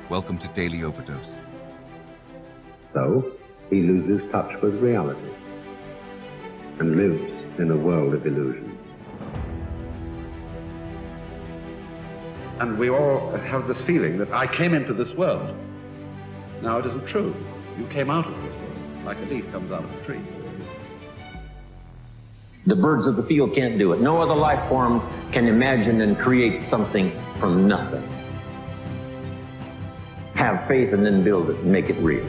Welcome to Daily Overdose. So, he loses touch with reality and lives in a world of illusion. And we all have this feeling that I came into this world. Now, it isn't true. You came out of this world, like a leaf comes out of a tree. The birds of the field can't do it. No other life form can imagine and create something from nothing. Have faith and then build it and make it real.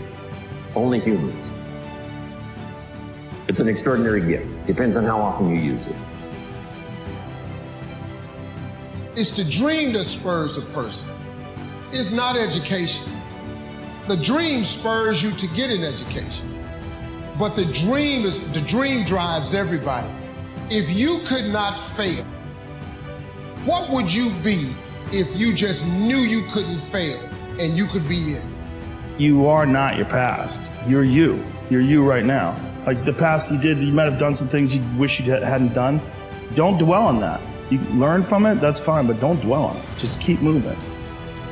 Only humans. It's an extraordinary gift. Depends on how often you use it. It's the dream that spurs a person. It's not education. The dream spurs you to get an education. But the dream drives everybody. If you could not fail, what would you be if you just knew you couldn't fail and you could be it? You are not your past. You're you. You're you right now. Like the past you might have done some things you wish you hadn't done. Don't dwell on that. You learn from it, that's fine, but don't dwell on it. Just keep moving.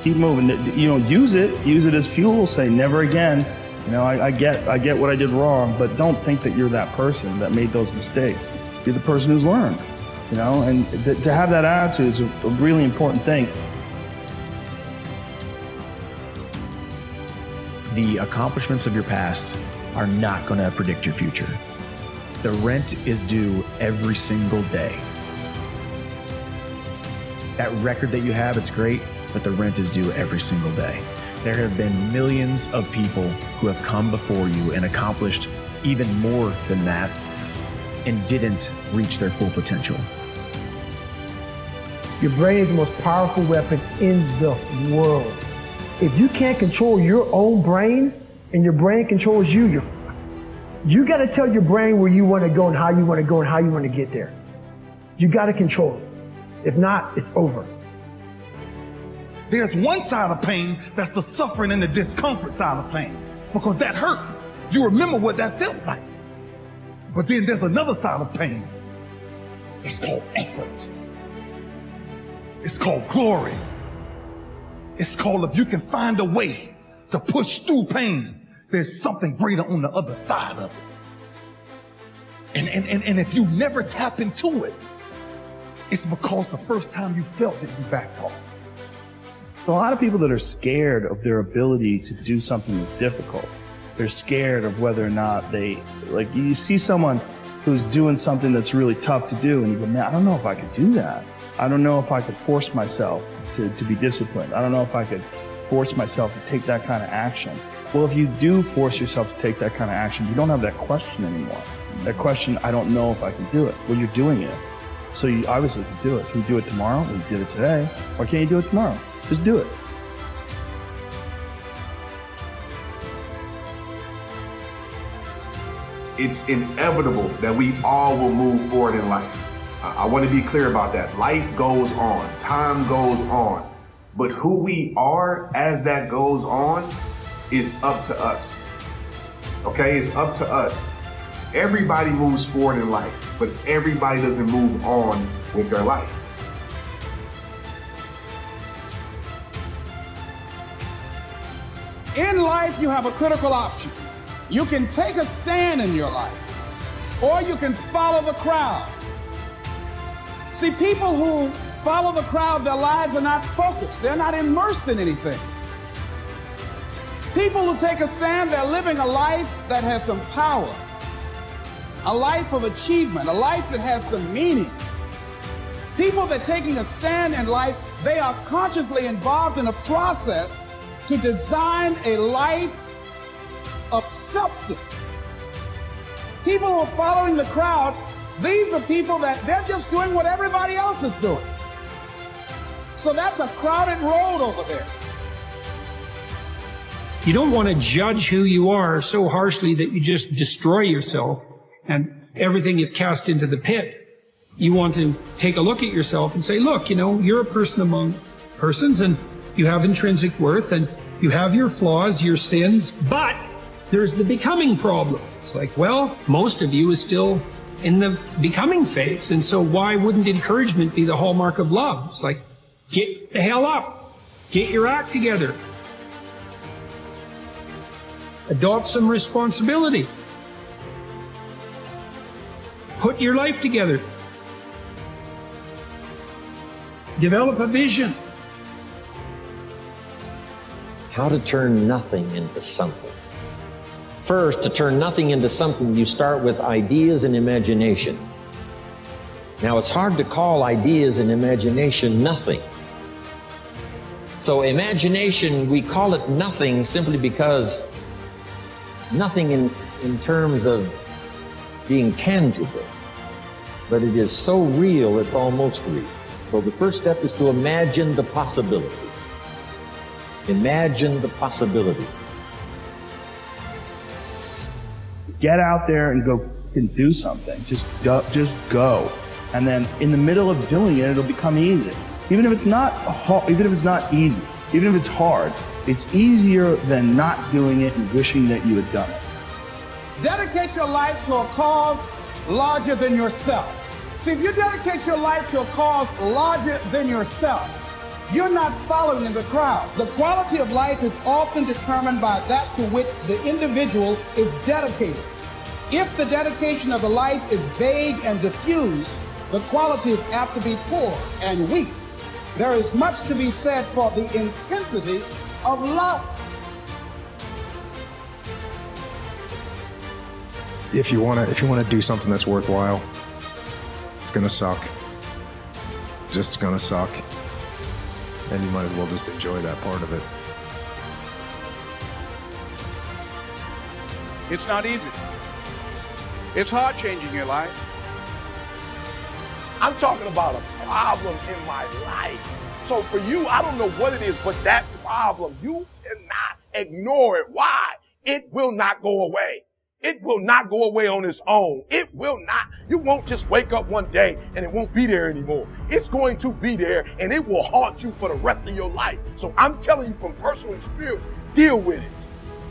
Keep moving. Use it as fuel. Say never again. I get what I did wrong, but don't think that you're that person that made those mistakes. You're the person who's learned, and to have that attitude is a really important thing. The accomplishments of your past are not going to predict your future. The rent is due every single day. That record that you have, it's great, but the rent is due every single day. There have been millions of people who have come before you and accomplished even more than that and didn't reach their full potential. Your brain is the most powerful weapon in the world. If you can't control your own brain and your brain controls you, you're fucked. You got to tell your brain where you want to go and how you want to go and how you want to get there. You got to control it. If not, it's over. There's one side of pain that's the suffering and the discomfort side of pain, because that hurts. You remember what that felt like. But then there's another side of pain. It's called effort. It's called glory. It's called if you can find a way to push through pain, there's something greater on the other side of it. And if you never tap into it, it's because the first time you felt it, you backed off. So a lot of people that are scared of their ability to do something that's difficult, they're scared of whether or not you see someone who's doing something that's really tough to do and you go, man, I don't know if I could do that. I don't know if I could force myself to be disciplined. I don't know if I could force myself to take that kind of action. Well, if you do force yourself to take that kind of action, you don't have that question anymore. That question, I don't know if I can do it. Well, you're doing it. So you obviously can do it. Can you do it tomorrow? Well, you did it today. Why can't you do it tomorrow? Just do it. It's inevitable that we all will move forward in life. I want to be clear about that. Life goes on. Time goes on. But who we are as that goes on is up to us. Okay? It's up to us. Everybody moves forward in life, but everybody doesn't move on with their life. In life, you have a critical option. You can take a stand in your life, or you can follow the crowd. See, people who follow the crowd, their lives are not focused. They're not immersed in anything. People who take a stand, they're living a life that has some power, a life of achievement, a life that has some meaning. People that are taking a stand in life, they are consciously involved in a process to design a life of substance. People who are following the crowd, these are people that they're just doing what everybody else is doing. So that's a crowded road over there. You don't want to judge who you are so harshly that you just destroy yourself and everything is cast into the pit. You want to take a look at yourself and say, look, you're a person among persons and you have intrinsic worth and you have your flaws, your sins, but there's the becoming problem. It's like, well, most of you is still in the becoming phase. And so why wouldn't encouragement be the hallmark of love? It's like, get the hell up, get your act together, Adopt some responsibility. Put your life together. Develop a vision. How to turn nothing into something. First, to turn nothing into something, you start with ideas and imagination. Now, it's hard to call ideas and imagination nothing. So imagination, we call it nothing simply because nothing in terms of being tangible, but it is so real it's almost real. So the first step is to imagine the possibilities. Imagine the possibilities. Get out there and go and do something. Just go. And then in the middle of doing it, it'll become easy. Even if it's not easy, even if it's hard, it's easier than not doing it and wishing that you had done it. Dedicate your life to a cause larger than yourself. See, if you dedicate your life to a cause larger than yourself, you're not following in the crowd. The quality of life is often determined by that to which the individual is dedicated. If the dedication of the life is vague and diffuse, the quality is apt to be poor and weak. There is much to be said for the intensity of love. If you want to do something that's worthwhile, it's going to suck. Just going to suck. And you might as well just enjoy that part of it. It's not easy. It's hard changing your life. I'm talking about a problem in my life. So for you, I don't know what it is, but that problem, you cannot ignore it. Why? It will not go away. It will not go away on its own. It will not. You won't just wake up one day and it won't be there anymore. It's going to be there and it will haunt you for the rest of your life. So I'm telling you from personal experience, deal with it.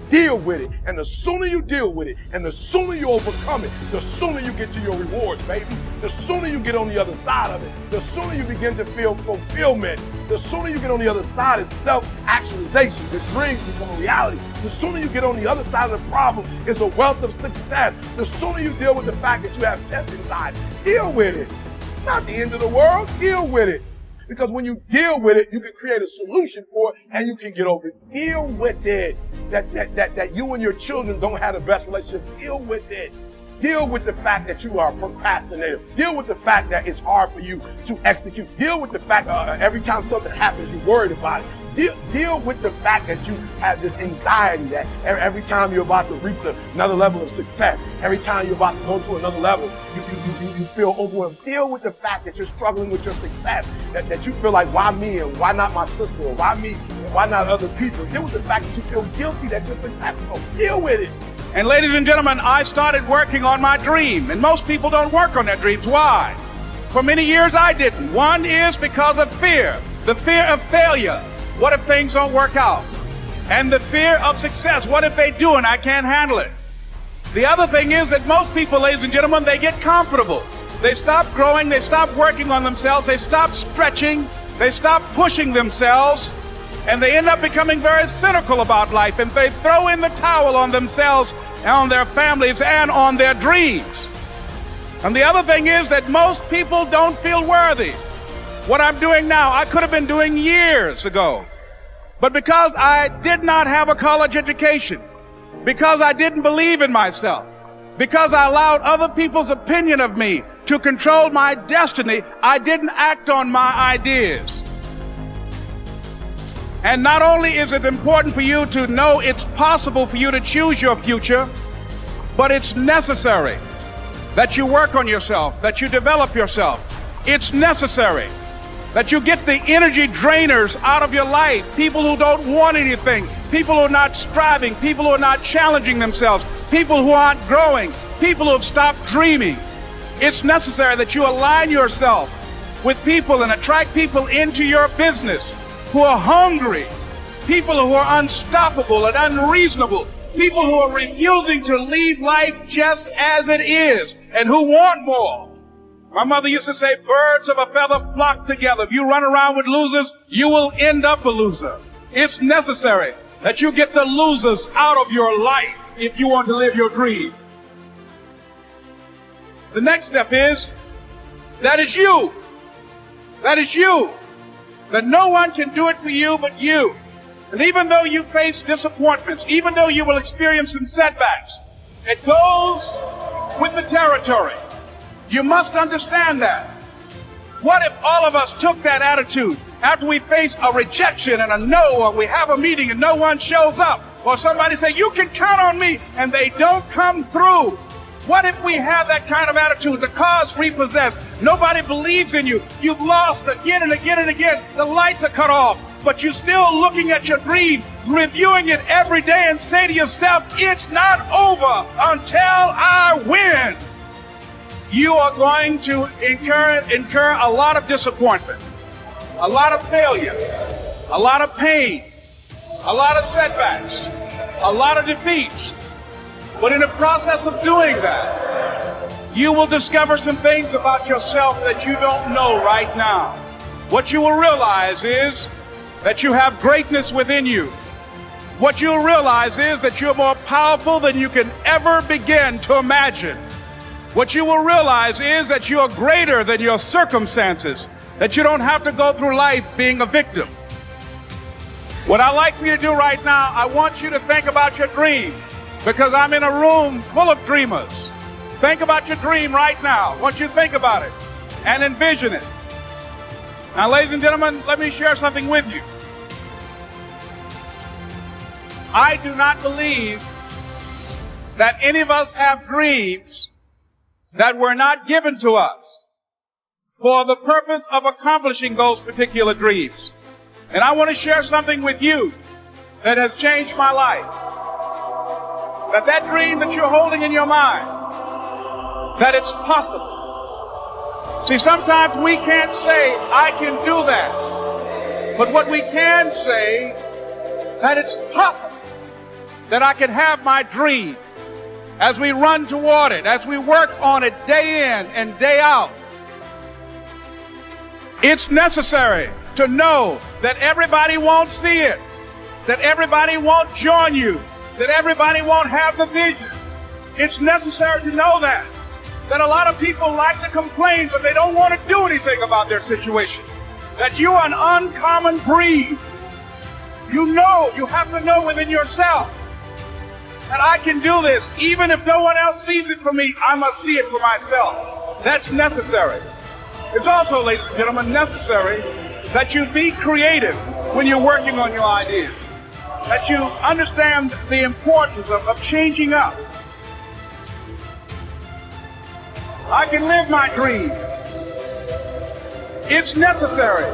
Deal with it. And the sooner you deal with it and the sooner you overcome it, the sooner you get to your rewards, baby. The sooner you get on the other side of it, the sooner you begin to feel fulfillment. The sooner you get on the other side is self-actualization. Your dreams become a reality. The sooner you get on the other side of the problem is a wealth of success. The sooner you deal with the fact that you have test anxiety, deal with it. It's not the end of the world. Deal with it. Because when you deal with it, you can create a solution for it and you can get over it. Deal with it. That you and your children don't have the best relationship. Deal with it. Deal with the fact that you are a procrastinator. Deal with the fact that it's hard for you to execute. Deal with the fact every time something happens, you're worried about it. Deal with the fact that you have this anxiety that every time you're about to reach another level of success, every time you're about to go to another level, you feel overwhelmed. Deal with the fact that you're struggling with your success, that you feel like, why me and why not my sister, or why me and why not other people. Deal with the fact that you feel guilty that you're successful. Deal with it. And ladies and gentlemen, I started working on my dream. And most people don't work on their dreams. Why? For many years I didn't. One is because of fear. The fear of failure. What if things don't work out? And the fear of success. What if they do and I can't handle it? The other thing is that most people, ladies and gentlemen, they get comfortable. They stop growing. They stop working on themselves. They stop stretching. They stop pushing themselves. And they end up becoming very cynical about life. And they throw in the towel on themselves, and on their families, and on their dreams. And the other thing is that most people don't feel worthy. What I'm doing now, I could have been doing years ago. But because I did not have a college education, because I didn't believe in myself, because I allowed other people's opinion of me to control my destiny, I didn't act on my ideas. And not only is it important for you to know it's possible for you to choose your future, but it's necessary that you work on yourself, that you develop yourself. It's necessary that you get the energy drainers out of your life, people who don't want anything, people who are not striving, people who are not challenging themselves, people who aren't growing, people who have stopped dreaming. It's necessary that you align yourself with people and attract people into your business who are hungry, people who are unstoppable and unreasonable, people who are refusing to leave life just as it is and who want more. My mother used to say, birds of a feather flock together. If you run around with losers, you will end up a loser. It's necessary that you get the losers out of your life if you want to live your dream. The next step is, that is you. That is you. That no one can do it for you but you. And even though you face disappointments, even though you will experience some setbacks, it goes with the territory. You must understand that. What if all of us took that attitude after we face a rejection and a no, or we have a meeting and no one shows up, or somebody say, you can count on me, and they don't come through? What if we have that kind of attitude? The car's repossessed. Nobody believes in you. You've lost again and again and again. The lights are cut off, but you're still looking at your dream, reviewing it every day, and say to yourself, it's not over until I win. You are going to incur a lot of disappointment, a lot of failure, a lot of pain, a lot of setbacks, a lot of defeats. But in the process of doing that, you will discover some things about yourself that you don't know right now. What you will realize is that you have greatness within you. What you'll realize is that you're more powerful than you can ever begin to imagine. What you will realize is that you're greater than your circumstances, that you don't have to go through life being a victim. What I'd like for you to do right now, I want you to think about your dream, because I'm in a room full of dreamers. Think about your dream right now. I want you to think about it and envision it. Now, ladies and gentlemen, let me share something with you. I do not believe that any of us have dreams that were not given to us for the purpose of accomplishing those particular dreams. And I want to share something with you that has changed my life. That dream that you're holding in your mind, that it's possible. See, sometimes we can't say, I can do that. But what we can say, that it's possible that I can have my dream. As we run toward it, as we work on it day in and day out, it's necessary to know that everybody won't see it, that everybody won't join you, that everybody won't have the vision. It's necessary to know that a lot of people like to complain, but they don't want to do anything about their situation. That you are an uncommon breed. You know, you have to know within yourself that I can do this. Even if no one else sees it for me, I must see it for myself. That's necessary. It's also, ladies and gentlemen, necessary that you be creative when you're working on your ideas. That you understand the importance of changing up. I can live my dream. It's necessary.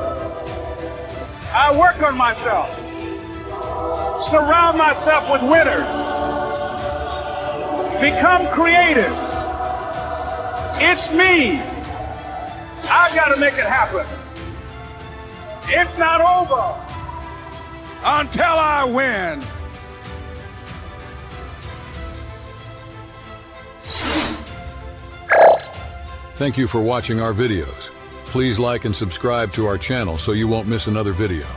I work on myself. Surround myself with winners. Become creative. It's me. I got to make it happen. It's not over until I win. Thank you for watching our videos. Please like and subscribe to our channel so you won't miss another video.